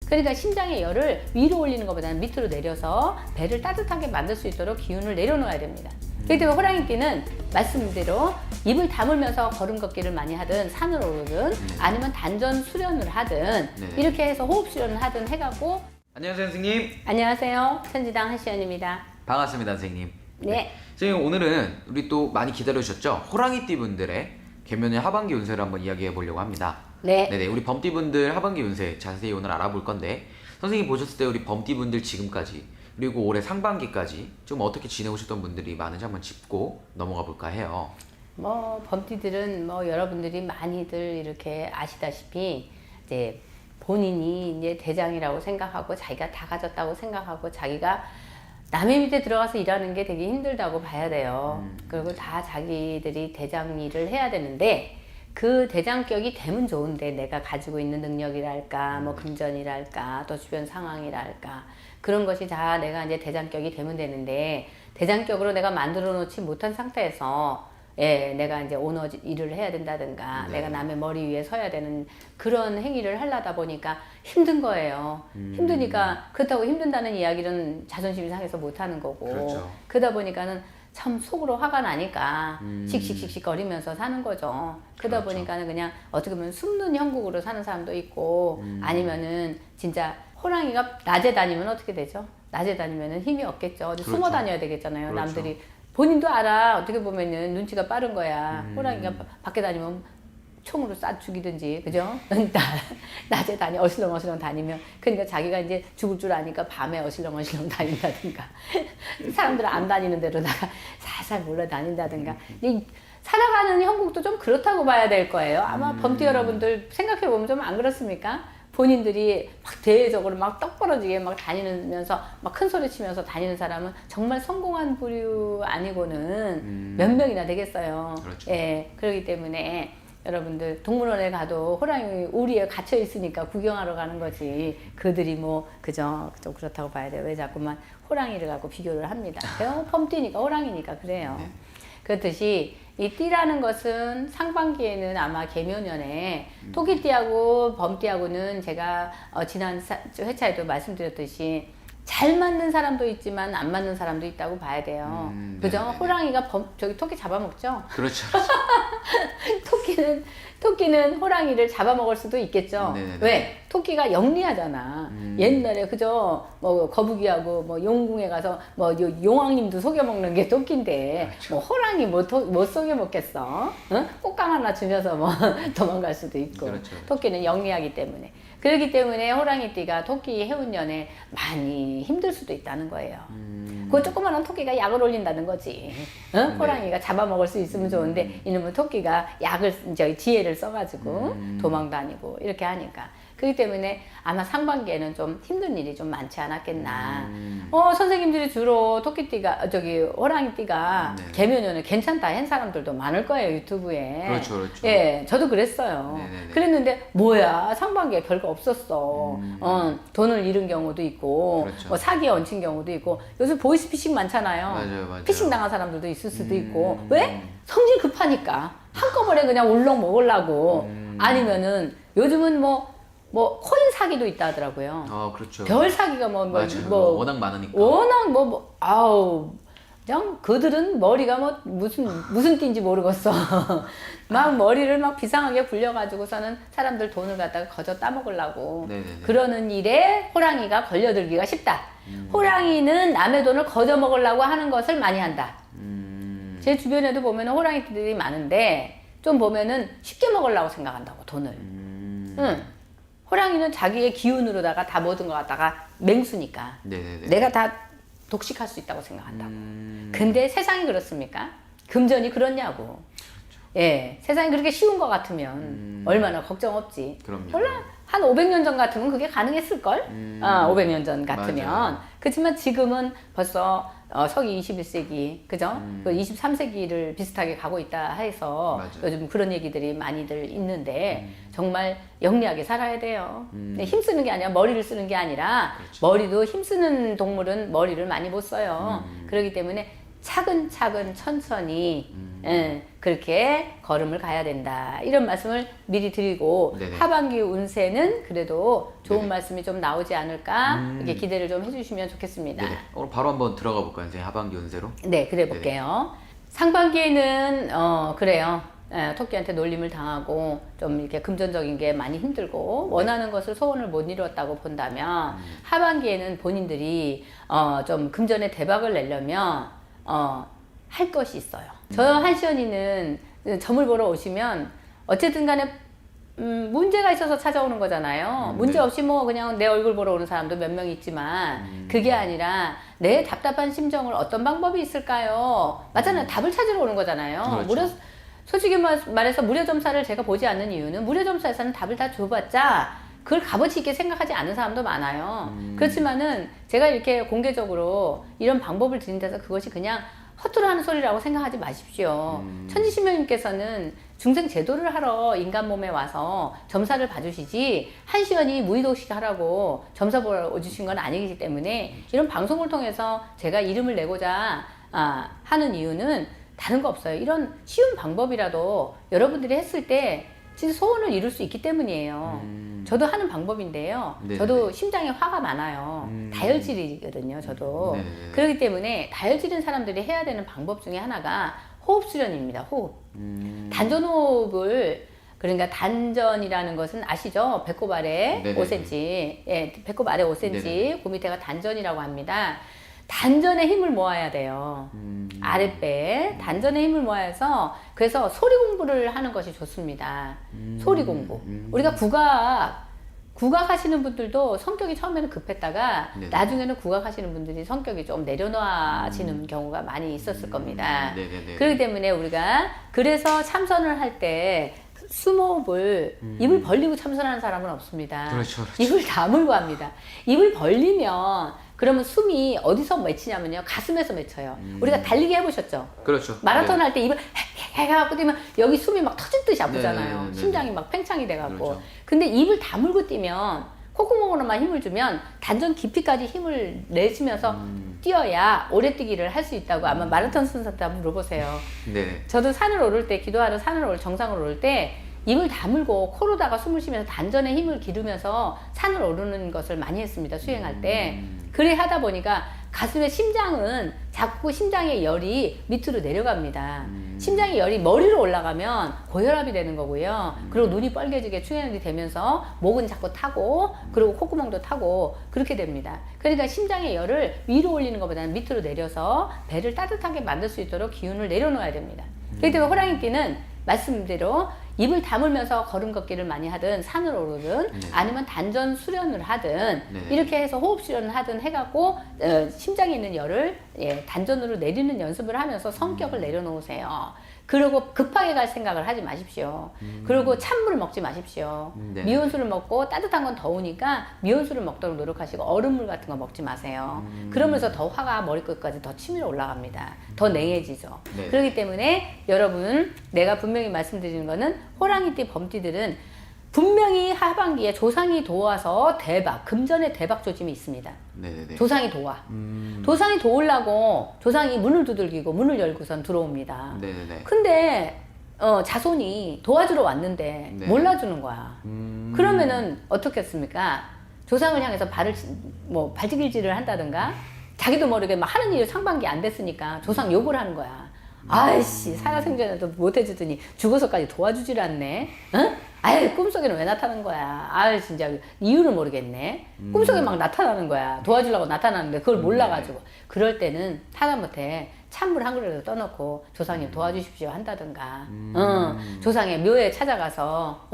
그러니까 심장의 열을 위로 올리는 것보다는 밑으로 내려서 배를 따뜻하게 만들 수 있도록 기운을 내려놓아야 됩니다. 그렇기 때문에 호랑이띠는 말씀대로 입을 다물면서 걸음 걷기를 많이 하든 산을 오르든 아니면 단전 수련을 하든 이렇게 해서 호흡 수련을 하든 해갖고. 안녕하세요 선생님. 안녕하세요. 천지당 하시연입니다. 반갑습니다 선생님. 네. 선생님 오늘은 우리 또 많이 기다려주셨죠? 호랑이띠 분들의 개면의 하반기 운세를 한번 이야기해 보려고 합니다. 네. 네네, 우리 범띠 분들 하반기 운세 자세히 오늘 알아볼 건데, 선생님 보셨을 때 우리 범띠 분들 지금까지 그리고 올해 상반기까지 좀 어떻게 지내오셨던 분들이 많은지 한번 짚고 넘어가 볼까 해요. 뭐 범띠들은 뭐 여러분들이 많이들 이렇게 아시다시피 이제 본인이 이제 대장이라고 생각하고 자기가 다 가졌다고 생각하고 자기가 남의 밑에 들어가서 일하는 게 되게 힘들다고 봐야 돼요. 그리고 다 자기들이 대장 일을 해야 되는데 그 대장격이 되면 좋은데 내가 가지고 있는 능력이랄까 뭐 금전이랄까 또 주변 상황이랄까 그런 것이 다 내가 이제 대장격이 되면 되는데 대장격으로 내가 만들어 놓지 못한 상태에서 내가 이제 오너 일을 해야 된다든가 내가 남의 머리 위에 서야 되는 그런 행위를 하려다 보니까 힘든 거예요. 힘드니까 그렇다고 힘든다는 이야기는 자존심이 상해서 못 하는 거고 그렇죠. 그러다 보니까는 참 속으로 화가 나니까 씩씩씩씩 거리면서 사는 거죠. 그러다 그렇죠. 보니까는 그냥 어떻게 보면 숨는 형국으로 사는 사람도 있고 아니면은 진짜 호랑이가 낮에 다니면 어떻게 되죠? 낮에 다니면은 힘이 없겠죠. 어디 숨어 그렇죠. 다녀야 되겠잖아요. 그렇죠. 남들이 본인도 알아. 어떻게 보면은 눈치가 빠른 거야. 호랑이가 밖에 다니면 총으로 쏴 죽이든지, 그죠? 낮에 어슬렁어슬렁 다니면, 그러니까 자기가 이제 죽을 줄 아니까 밤에 어슬렁어슬렁 다닌다든가, 사람들은 안 다니는 데로다가 살살 몰려 다닌다든가, 살아가는 형국도 좀 그렇다고 봐야 될 거예요. 아마 범띠 여러분들 생각해보면 좀 안 그렇습니까? 본인들이 막 대외적으로 막 떡벌어지게 막 다니면서 막 큰 소리 치면서 다니는 사람은 정말 성공한 부류 아니고는 몇 명이나 되겠어요. 그렇죠. 예, 그렇기 때문에 여러분들 동물원에 가도 호랑이 우리에 gat혀 있으니까 구경하러 가는 거지. 그들이 뭐 그죠? 좀 그렇다고 봐야 돼요. 왜 자꾸만 호랑이를 갖고 비교를 합니다. 범띠니까 호랑이니까 그래요. 네. 그렇듯이 이 띠라는 것은 상반기에는 아마 개묘년에 토끼띠하고 범띠하고는 제가 지난 회차에도 말씀드렸듯이 잘 맞는 사람도 있지만 안 맞는 사람도 있다고 봐야 돼요. 그죠? 네네네. 호랑이가 저기 토끼 잡아먹죠? 그렇죠. 토끼는 호랑이를 잡아먹을 수도 있겠죠. 네네네. 왜? 토끼가 영리하잖아. 옛날에 그죠? 뭐 거북이하고 뭐 용궁에 가서 뭐 용왕님도 속여먹는 게 토끼인데 그렇죠. 뭐 호랑이 못 속여먹겠어? 응? 꽃감 하나 주면서 뭐 도망갈 수도 있고. 그렇죠. 토끼는 영리하기 때문에. 그렇기 때문에 호랑이띠가 토끼 해운년에 많이 힘들 수도 있다는 거예요. 그 조그마한 토끼가 약을 올린다는 거지. 응? 네. 호랑이가 잡아먹을 수 있으면 좋은데 이놈은 토끼가 지혜를 써가지고 도망 다니고 이렇게 하니까. 그렇기 때문에 아마 상반기에는 좀 힘든 일이 좀 많지 않았겠나. 선생님들이 주로 호랑이띠가 네네. 개묘년에 괜찮다 한 사람들도 많을 거예요, 유튜브에. 그렇죠, 그렇죠. 예, 저도 그랬어요. 네네네. 그랬는데 뭐야, 상반기에 별거 없었어. 돈을 잃은 경우도 있고, 그렇죠. 뭐 사기에 얹힌 경우도 있고, 요새 보이스피싱 많잖아요. 맞아요. 피싱 당한 사람들도 있을 수도 있고. 왜? 성질 급하니까 한꺼번에 그냥 울렁 먹으려고. 아니면은 요즘은 뭐 코인 사기도 있다 하더라고요. 그렇죠. 별 사기가 맞아요. 워낙 많으니까. 워낙 아우, 그냥 그들은 머리가 뭐 무슨 띠인지 모르겠어. 막 머리를 막 비상하게 굴려가지고서는 사람들 돈을 갖다가 거저 따먹으려고. 네네네. 그러는 일에 호랑이가 걸려들기가 쉽다. 호랑이는 남의 돈을 거저 먹으려고 하는 것을 많이 한다. 제 주변에도 보면 호랑이들이 많은데 좀 보면은 쉽게 먹으려고 생각한다고 돈을. 호랑이는 자기의 기운으로다가 다 모든 거 갖다가 맹수니까 네네네. 내가 다 독식할 수 있다고 생각한다고. 근데 세상이 그렇습니까? 금전이 그렇냐고. 예, 세상이 그렇게 쉬운 것 같으면 얼마나 걱정 없지. 그럼요. 한 500년 전 같으면 그게 가능했을걸? 500년 전 같으면. 맞아요. 그렇지만 지금은 벌써 서기 21세기, 그죠? 그 23세기를 비슷하게 가고 있다 해서 맞아요. 요즘 그런 얘기들이 많이들 있는데 정말 영리하게 살아야 돼요. 힘쓰는 게 아니라 머리를 쓰는 게 아니라 그렇죠. 머리도 힘쓰는 동물은 머리를 많이 못 써요. 그렇기 때문에 차근차근 천천히 그 그렇게 걸음을 가야 된다. 이런 말씀을 미리 드리고 네네. 하반기 운세는 그래도 좋은 네네. 말씀이 좀 나오지 않을까 이렇게 기대를 좀 해주시면 좋겠습니다. 네네. 오늘 바로 한번 들어가 볼까요, 선생님? 하반기 운세로? 네, 그래 볼게요. 상반기에는 그래요. 토끼한테 놀림을 당하고 좀 이렇게 금전적인 게 많이 힘들고 원하는 것을 소원을 못 이루었다고 본다면 하반기에는 본인들이 좀 금전의 대박을 내려면 할 것이 있어요. 저 한시연이는 점을 보러 오시면 어쨌든 간에 문제가 있어서 찾아오는 거잖아요. 문제 네. 없이 뭐 그냥 내 얼굴 보러 오는 사람도 몇 명 있지만 그게 아니라 내 답답한 심정을 어떤 방법이 있을까요? 맞잖아요. 답을 찾으러 오는 거잖아요. 그렇죠. 솔직히 말해서 무료점사를 제가 보지 않는 이유는 무료점사에서는 답을 다 줘봤자 그걸 값어치 있게 생각하지 않는 사람도 많아요. 그렇지만은 제가 이렇게 공개적으로 이런 방법을 드린다서 그것이 그냥 헛투루 하는 소리라고 생각하지 마십시오. 천지신명님께서는 중생 제도를 하러 인간 몸에 와서 점사를 봐주시지 한시연이 무의도식 하라고 점사 보러 주신 건 아니기 때문에 이런 방송을 통해서 제가 이름을 내고자 하는 이유는 다른 거 없어요. 이런 쉬운 방법이라도 여러분들이 했을 때 진짜 소원을 이룰 수 있기 때문이에요. 저도 하는 방법인데요. 네네네. 저도 심장에 화가 많아요. 다혈질이거든요, 저도. 네네네. 그렇기 때문에 다혈질인 사람들이 해야 되는 방법 중에 하나가 호흡 수련입니다. 호흡. 단전호흡을 그러니까 단전이라는 것은 아시죠? 배꼽 아래 네네네. 5cm, 예, 배꼽 아래 5cm, 네네네. 그 밑에가 단전이라고 합니다. 단전에 힘을 모아야 돼요. 아랫배에 단전에 힘을 모아서 그래서 소리 공부를 하는 것이 좋습니다. 소리 공부. 우리가 국악 하시는 분들도 성격이 처음에는 급했다가 네네. 나중에는 국악 하시는 분들이 성격이 좀 내려놓아지는 경우가 많이 있었을 겁니다. 네네네. 그렇기 때문에 우리가 그래서 참선을 할 때 숨호흡을 입을 벌리고 참선하는 사람은 없습니다. 그렇죠. 입을 다물고 합니다. 입을 벌리면 그러면 숨이 어디서 맺히냐면요. 가슴에서 맺혀요. 우리가 달리기 해보셨죠? 그렇죠. 마라톤 네. 할 때 입을 해갖고 뛰면 여기 숨이 막 터질 듯이 아프잖아요. 네네네네. 심장이 막 팽창이 돼갖고. 그렇죠. 근데 입을 다물고 뛰면 콧구멍으로만 힘을 주면 단전 깊이까지 힘을 내쉬면서 뛰어야 오래 뛰기를 할 수 있다고 아마 마라톤 선수한테 한번 물어보세요. 네. 저도 산을 오를 때 기도하러 정상을 오를 때 입을 다물고 코로다가 숨을 쉬면서 단전에 힘을 기르면서 산을 오르는 것을 많이 했습니다. 수행할 때. 그래 하다 보니까 가슴의 심장은 자꾸 심장의 열이 밑으로 내려갑니다. 심장의 열이 머리로 올라가면 고혈압이 되는 거고요. 그리고 눈이 빨개지게 충혈이 되면서 목은 자꾸 타고 그리고 콧구멍도 타고 그렇게 됩니다. 그러니까 심장의 열을 위로 올리는 것보다는 밑으로 내려서 배를 따뜻하게 만들 수 있도록 기운을 내려놓아야 됩니다. 그렇기 때문에 호랑이띠는 말씀대로 입을 다물면서 걸음 걷기를 많이 하든 산을 오르든 아니면 단전 수련을 하든 네. 이렇게 해서 호흡 수련을 하든 해갖고 심장에 있는 열을 단전으로 내리는 연습을 하면서 성격을 내려놓으세요. 그리고 급하게 갈 생각을 하지 마십시오. 그리고 찬물을 먹지 마십시오. 네. 미온수를 먹고 따뜻한 건 더우니까 미온수를 먹도록 노력하시고 얼음물 같은 거 먹지 마세요. 그러면서 더 화가 머리끝까지 더 치밀어 올라갑니다. 더 냉해지죠. 네. 그렇기 때문에 여러분 내가 분명히 말씀드리는 거는 호랑이띠 범띠들은 분명히 하반기에 조상이 도와서 금전의 대박 조짐이 있습니다. 네네네. 조상이 도와. 조상이 도우려고 조상이 문을 두들기고 문을 열고선 들어옵니다. 네네네. 근데 자손이 도와주러 왔는데 네. 몰라주는 거야. 그러면은 어떻겠습니까? 조상을 향해서 발직일지를 한다든가 자기도 모르게 막 하는 일이 상반기 안 됐으니까 조상 욕을 하는 거야. 아이씨 살아생전에도 못해주더니 죽어서까지 도와주질 않네. 응? 아이 꿈속에는 왜 나타나는 거야. 아이 진짜 이유를 모르겠네. 꿈속에 막 나타나는 거야. 도와주려고 나타나는데 그걸 몰라가지고. 그럴 때는 하다못해 찬물 한 그릇을 떠놓고 조상님 도와주십시오 한다든가. 조상의 묘에 찾아가서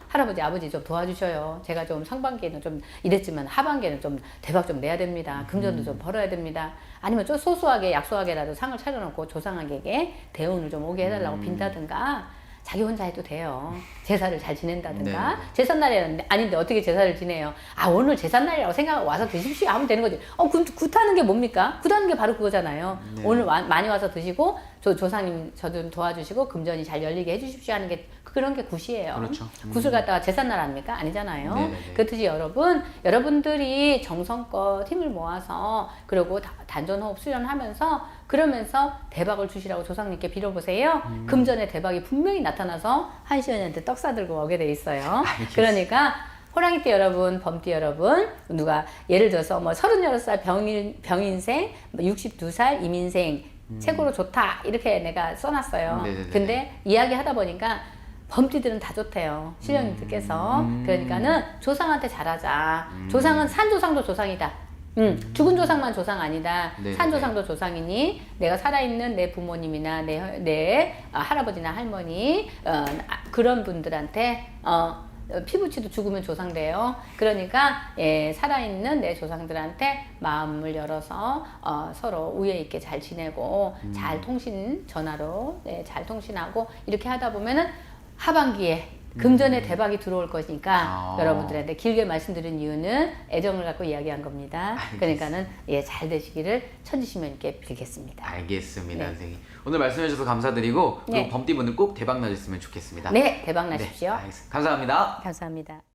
할아버지 아버지 좀 도와주셔요. 제가 좀 상반기에는 좀 이랬지만 하반기에는 좀 대박 좀 내야 됩니다. 금전도 좀 벌어야 됩니다. 아니면 좀 소소하게 약소하게라도 상을 차려놓고 조상에게 대운을 좀 오게 해달라고 빈다든가 자기 혼자 해도 돼요. 제사를 잘 지낸다든가. 네. 제삿날이 아닌데 어떻게 제사를 지내요? 아 오늘 제삿날이라고 생각하고 와서 드십시오 하면 되는 거지. 굿하는 게 뭡니까? 굿하는 게 바로 그거잖아요. 오늘 많이 와서 드시고 조상님 저 좀 도와주시고 금전이 잘 열리게 해주십시오 하는 게 그런 게 굿이에요. 그렇죠. 굿을 갖다가 제삿날 합니까? 아니잖아요. 네네네. 그렇듯이 여러분들이 정성껏 힘을 모아서 그리고 단전호흡 수련하면서 그러면서 대박을 주시라고 조상님께 빌어보세요. 금전의 대박이 분명히 나타나서 한시연이한테 떡 싸들고 오게 돼 있어요. 그러니까 호랑이띠 여러분, 범띠 여러분, 누가 예를 들어서 뭐 36살 병인생, 62살 임인생 최고로 좋다 이렇게 내가 써놨어요. 네네네. 근데 이야기 하다 보니까 범띠들은 다 좋대요. 신령님들께서. 그러니까는 조상한테 잘하자. 조상은 산조상도 조상이다. 죽은 조상만 조상 아니다. 네네네. 산조상도 조상이니 내가 살아있는 내 부모님이나 내 할아버지나 할머니 그런 분들한테 피부치도 죽으면 조상돼요. 그러니까 살아있는 내 조상들한테 마음을 열어서 서로 우애 있게 잘 지내고 잘 전화로 잘 통신하고 이렇게 하다 보면은 하반기에 금전의 대박이 들어올 거니까 여러분들한테 길게 말씀드린 이유는 애정을 갖고 이야기한 겁니다. 그러니까는 잘 되시기를 천지신명님께 빌겠습니다. 알겠습니다, 네. 선생님. 오늘 말씀해 주셔서 감사드리고 네. 그리고 범띠분들 꼭 대박 나셨으면 좋겠습니다. 네, 대박 나십시오. 알겠습니다. 감사합니다. 감사합니다.